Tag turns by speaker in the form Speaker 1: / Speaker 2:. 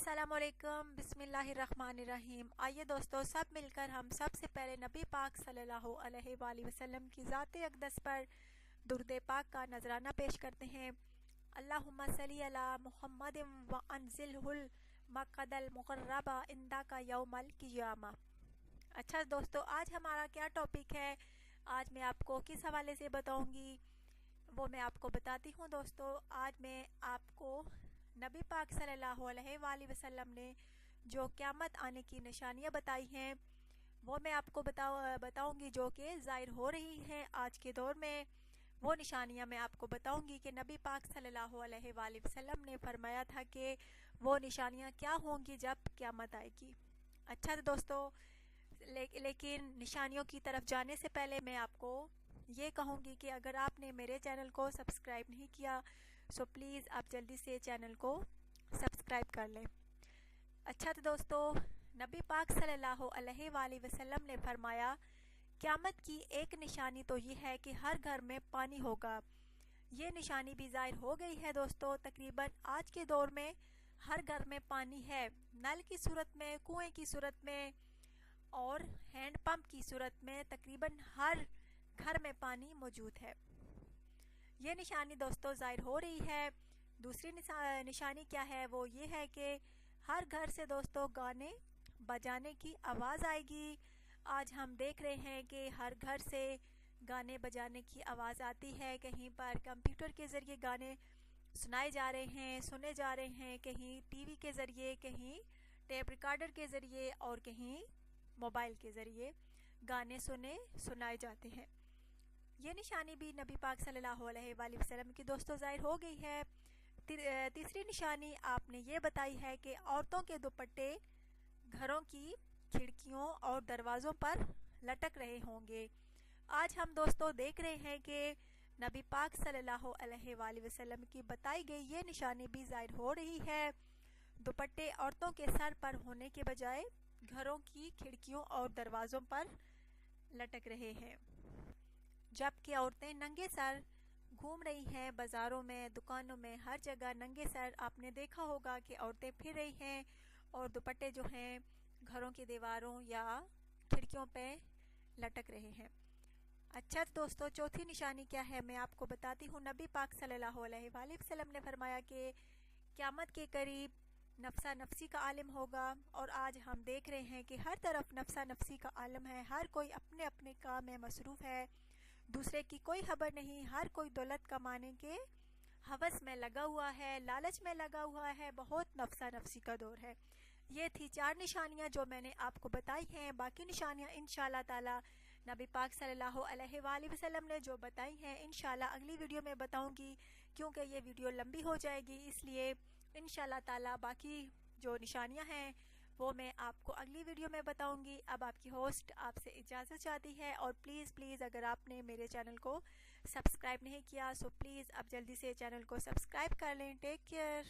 Speaker 1: السلام علیکم، بسم اللہ الرحمن الرحیم۔ آئیے دوستو سب مل کر ہم سب سے پہلے نبی پاک صلی اللہ علیہ وآلہ وسلم کی ذات اقدس پر درود پاک کا نذرانہ پیش کرتے ہیں۔ اللہم صلی علی محمد وانزلہ المقعد المقرب عندک یوم القیامہ۔ اچھا دوستو، آج ہمارا کیا ٹاپک ہے، آج میں آپ کو کس حوالے سے بتاؤں گی وہ میں آپ کو بتاتی ہوں۔ دوستو آج میں آپ کو نبی پاک صلی اللہ علیہ وآلہ وسلم نے جو قیامت آنے کی نشانیاں بتائی ہیں وہ میں آپ کو بتاؤں گی، جو کہ ظاہر ہو رہی ہیں آج کے دور میں۔ وہ نشانیاں میں آپ کو بتاؤں گی کہ نبی پاک صلی اللہ علیہ وآلہ وسلم نے فرمایا تھا کہ وہ نشانیاں کیا ہوں گی جب قیامت آئے گی۔ اچھا دوستو، لیکن نشانیوں کی طرف جانے سے پہلے میں آپ کو یہ کہوں گی کہ اگر آپ نے میرے چینل کو سبسکرائب نہیں کیا سو پلیز آپ جلدی سے چینل کو سبسکرائب کر لیں۔ اچھا تو دوستو، نبی پاک صلی اللہ علیہ وآلہ وسلم نے فرمایا قیامت کی ایک نشانی تو یہ ہے کہ ہر گھر میں پانی ہوگا۔ یہ نشانی بھی ظاہر ہو گئی ہے دوستو، تقریباً آج کے دور میں ہر گھر میں پانی ہے، نل کی صورت میں، کنویں کی صورت میں اور ہینڈ پمپ کی صورت میں، تقریباً ہر گھر میں پانی موجود ہے۔ یہ نشانی دوستو ظاہر ہو رہی ہے۔ دوسری نشانی کیا ہے، وہ یہ ہے کہ ہر گھر سے دوستو گانے بجانے کی آواز آئے گی۔ آج ہم دیکھ رہے ہیں کہ ہر گھر سے گانے بجانے کی آواز آتی ہے، کہیں پر کمپیوٹر کے ذریعے گانے سنائے جا رہے ہیں، سنے جا رہے ہیں، کہیں ٹی وی کے ذریعے، کہیں ٹیپ ریکارڈر کے ذریعے اور کہیں موبائل کے ذریعے گانے سنائے جاتے ہیں۔ یہ نشانی بھی نبی پاک صلی اللہ علیہ وآلہ وسلم کی دوستو ظاہر ہو گئی ہے۔ تیسری نشانی آپ نے یہ بتائی ہے کہ عورتوں کے دوپٹے گھروں کی کھڑکیوں اور دروازوں پر لٹک رہے ہوں گے۔ آج ہم دوستو دیکھ رہے ہیں کہ نبی پاک صلی اللہ علیہ وآلہ وسلم کی بتائی گئی یہ نشانی بھی ظاہر ہو رہی ہے۔ دوپٹے عورتوں کے سر پر ہونے کے بجائے گھروں کی کھڑکیوں اور دروازوں پر لٹک رہے ہیں، جبکہ عورتیں ننگے سر گھوم رہی ہیں بازاروں میں، دکانوں میں، ہر جگہ ننگے سر آپ نے دیکھا ہوگا کہ عورتیں پھر رہی ہیں اور دوپٹے جو ہیں گھروں کی دیواروں یا کھڑکیوں پہ لٹک رہے ہیں۔ اچھا دوستو، چوتھی نشانی کیا ہے میں آپ کو بتاتی ہوں۔ نبی پاک صلی اللہ علیہ وآلہ وسلم نے فرمایا کہ قیامت کے قریب نفسا نفسی کا عالم ہوگا، اور آج ہم دیکھ رہے ہیں کہ ہر طرف نفسا نفسی کا عالم ہے، ہر کوئی اپنے اپنے کام میں مصروف ہے، دوسرے کی کوئی خبر نہیں، ہر کوئی دولت کمانے کے ہوس میں لگا ہوا ہے، لالچ میں لگا ہوا ہے، بہت نفسا نفسی کا دور ہے۔ یہ تھی 4 نشانیاں جو میں نے آپ کو بتائی ہیں۔ باقی نشانیاں انشاءاللہ تعالی نبی پاک صلی اللہ علیہ وآلہ وسلم نے جو بتائی ہیں انشاءاللہ اگلی ویڈیو میں بتاؤں گی، کیونکہ یہ ویڈیو لمبی ہو جائے گی، اس لیے انشاءاللہ تعالی باقی جو نشانیاں ہیں وہ میں آپ کو اگلی ویڈیو میں بتاؤں گی۔ اب آپ کی ہوسٹ آپ سے اجازت چاہتی ہے، اور پلیز اگر آپ نے میرے چینل کو سبسکرائب نہیں کیا سو پلیز اب جلدی سے چینل کو سبسکرائب کر لیں۔ Take care.